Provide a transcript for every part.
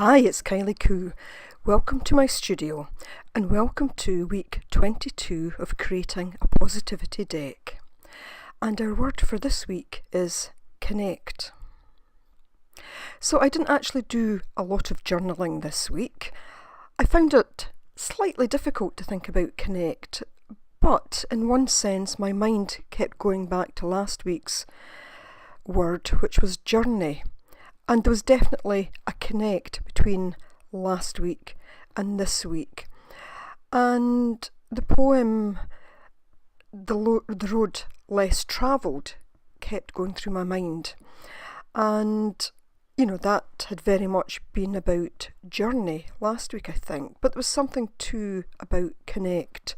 Hi, it's Kylie Coo. Welcome to my studio and welcome to week 22 of creating a positivity deck. And our word for this week is connect. So I didn't actually do a lot of journaling this week. I found it slightly difficult to think about connect, but in one sense my mind kept going back to last week's word, which was journey. And there was definitely a connect between last week and this week. And the poem, The Road Less Travelled, kept going through my mind. And, that had very much been about journey last week, I think. But there was something too about connect.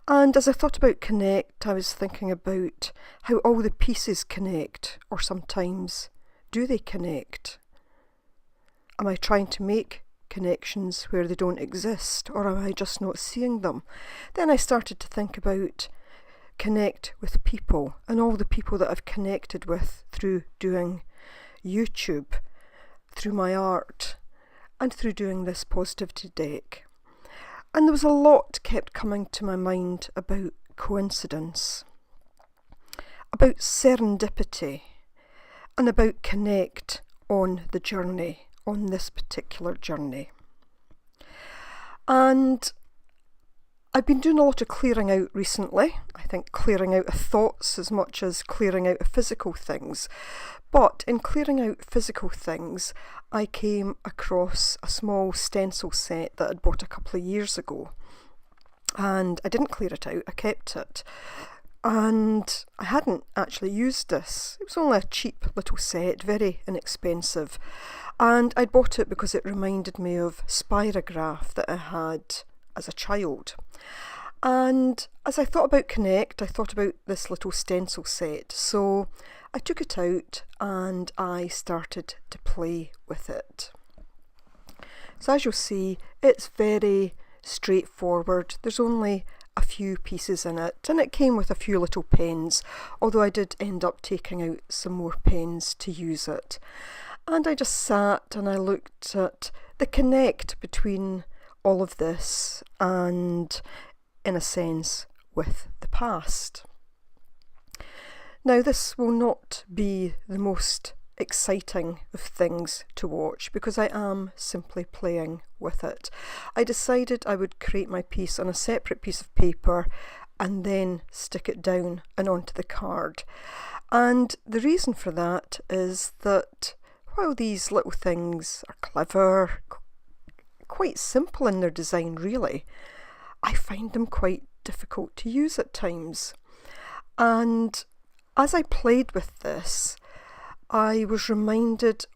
And as I thought about connect, I was thinking about how all the pieces connect, or sometimes do they connect? Am I trying to make connections where they don't exist, or am I just not seeing them? Then I started to think about connect with people and all the people that I've connected with through doing YouTube, through my art, and through doing this positivity deck. And there was a lot kept coming to my mind about coincidence, about serendipity, and about connect on the journey, on this particular journey. And I've been doing a lot of clearing out recently. I think clearing out of thoughts as much as clearing out of physical things. But in clearing out physical things, I came across a small stencil set that I'd bought a couple of years ago. And I didn't clear it out, I kept it. And I hadn't actually used this. It was only a cheap little set, very inexpensive. And I'd bought it because it reminded me of spirograph that I had as a child. And as I thought about connect, I thought about this little stencil set. So I took it out and I started to play with it. So as you'll see, it's very straightforward. There's only a few pieces in it, and it came with a few little pens, although I did end up taking out some more pens to use it. And I just sat and I looked at the connect between all of this and, in a sense, with the past. Now, this will not be the most exciting of things to watch because I am simply playing with it. I decided I would create my piece on a separate piece of paper and then stick it down and onto the card. And the reason for that is that while these little things are clever, quite simple in their design really, I find them quite difficult to use at times. And as I played with this, I was reminded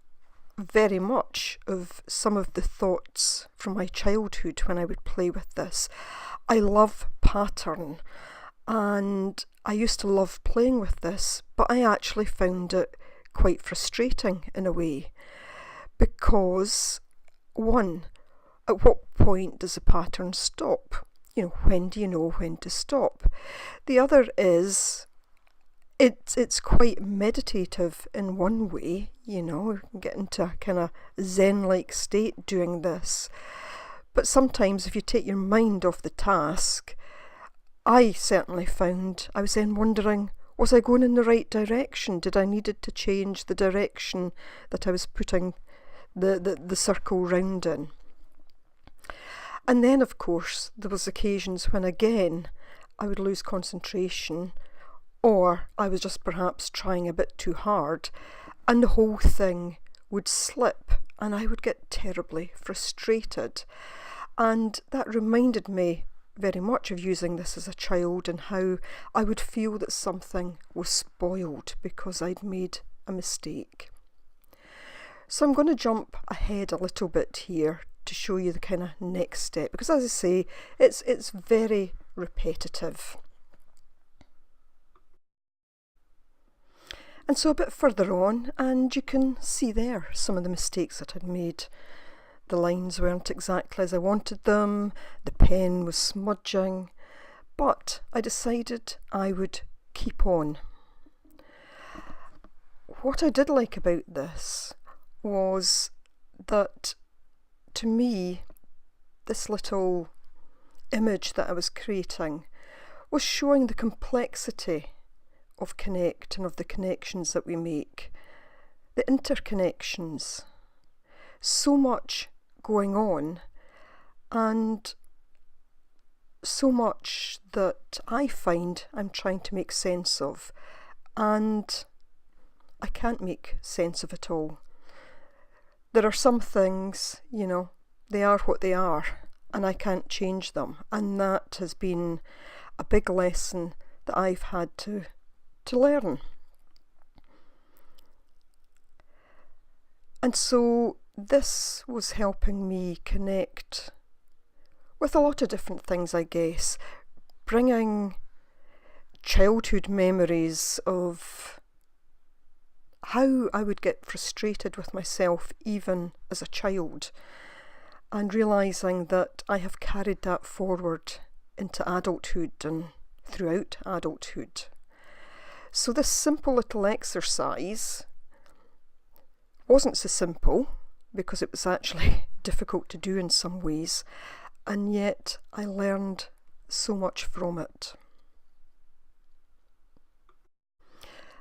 very much of some of the thoughts from my childhood when I would play with this. I love pattern and I used to love playing with this, but I actually found it quite frustrating in a way because, one, at what point does a pattern stop? When do you know when to stop? The other is it's quite meditative in one way, get into a kind of zen-like state doing this. But sometimes if you take your mind off the task, I certainly found I was then wondering, was I going in the right direction? Did I needed to change the direction that I was putting the circle round in? And then, of course, there was occasions when again I would lose concentration, or I was just perhaps trying a bit too hard, and the whole thing would slip and I would get terribly frustrated. And that reminded me very much of using this as a child and how I would feel that something was spoiled because I'd made a mistake. So I'm going to jump ahead a little bit here to show you the kind of next step, because as I say, it's very repetitive. And so a bit further on, and you can see there some of the mistakes that I'd made. The lines weren't exactly as I wanted them, the pen was smudging, but I decided I would keep on. What I did like about this was that to me, this little image that I was creating was showing the complexity of connect and of the connections that we make, the interconnections. So much going on, and so much that I find I'm trying to make sense of, and I can't make sense of it all. There are some things, they are what they are, and I can't change them, and that has been a big lesson that I've had to learn. And so this was helping me connect with a lot of different things, I guess, bringing childhood memories of how I would get frustrated with myself even as a child, and realising that I have carried that forward into adulthood and throughout adulthood. So this simple little exercise wasn't so simple, because it was actually difficult to do in some ways, and yet I learned so much from it.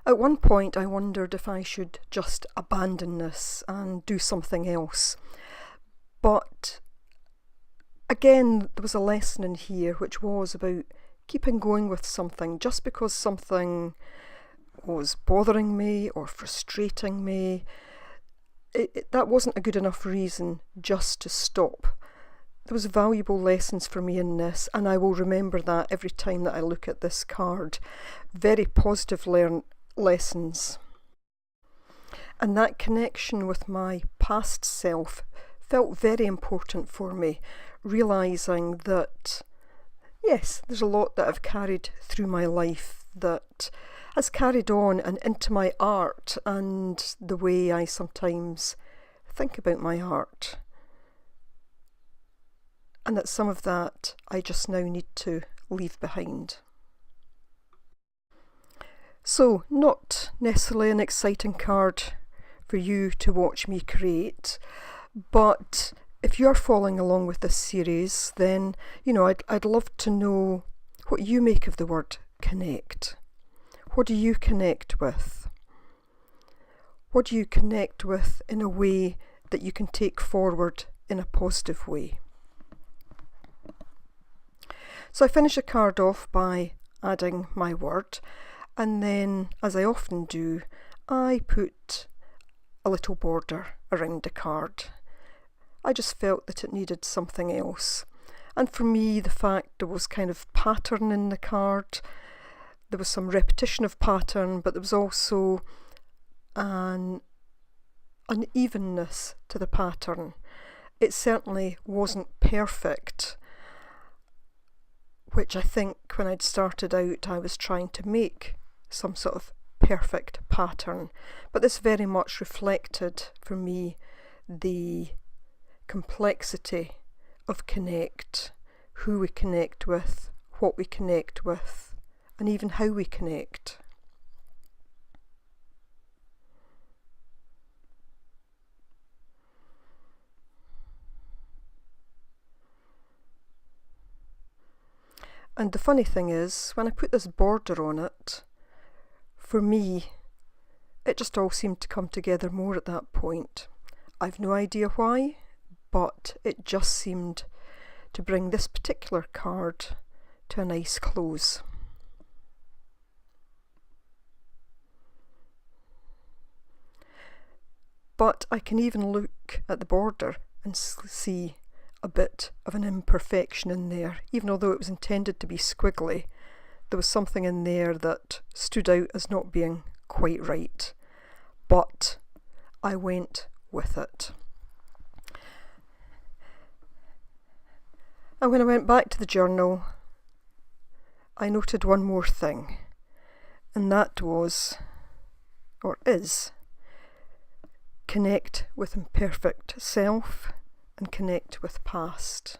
At one point I wondered if I should just abandon this and do something else, but again there was a lesson in here which was about keeping going with something. Just because something was bothering me or frustrating me, that wasn't a good enough reason just to stop. There was valuable lessons for me in this, and I will remember that every time that I look at this card. Very positive lessons. And that connection with my past self felt very important for me, realising that, yes, there's a lot that I've carried through my life that has carried on and into my art and the way I sometimes think about my art. And that some of that I just now need to leave behind. So, not necessarily an exciting card for you to watch me create, but if you're following along with this series, then, I'd love to know what you make of the word connect. What do you connect with? What do you connect with in a way that you can take forward in a positive way? So I finish a card off by adding my word, and then, as I often do, I put a little border around the card. I just felt that it needed something else. And for me, the fact there was kind of pattern in the card, there was some repetition of pattern, but there was also an unevenness to the pattern. It certainly wasn't perfect, which I think when I'd started out I was trying to make some sort of perfect pattern. But this very much reflected for me the complexity of connect, who we connect with, what we connect with, and even how we connect. And the funny thing is, when I put this border on it, for me, it just all seemed to come together more at that point. I've no idea why, but it just seemed to bring this particular card to a nice close. But I can even look at the border and see a bit of an imperfection in there. Even although it was intended to be squiggly, there was something in there that stood out as not being quite right. But I went with it. And when I went back to the journal, I noted one more thing, and that was, or is, connect with imperfect self and connect with past.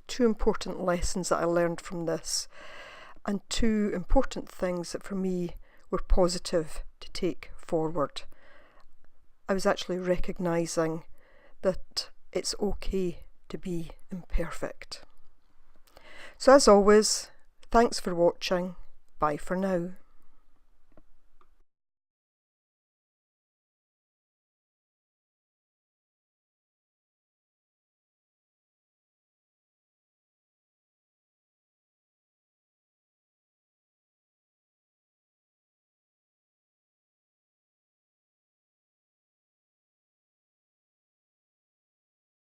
Two important lessons that I learned from this, and two important things that for me were positive to take forward. I was actually recognising that it's okay to be imperfect. So as always, thanks for watching. Bye for now.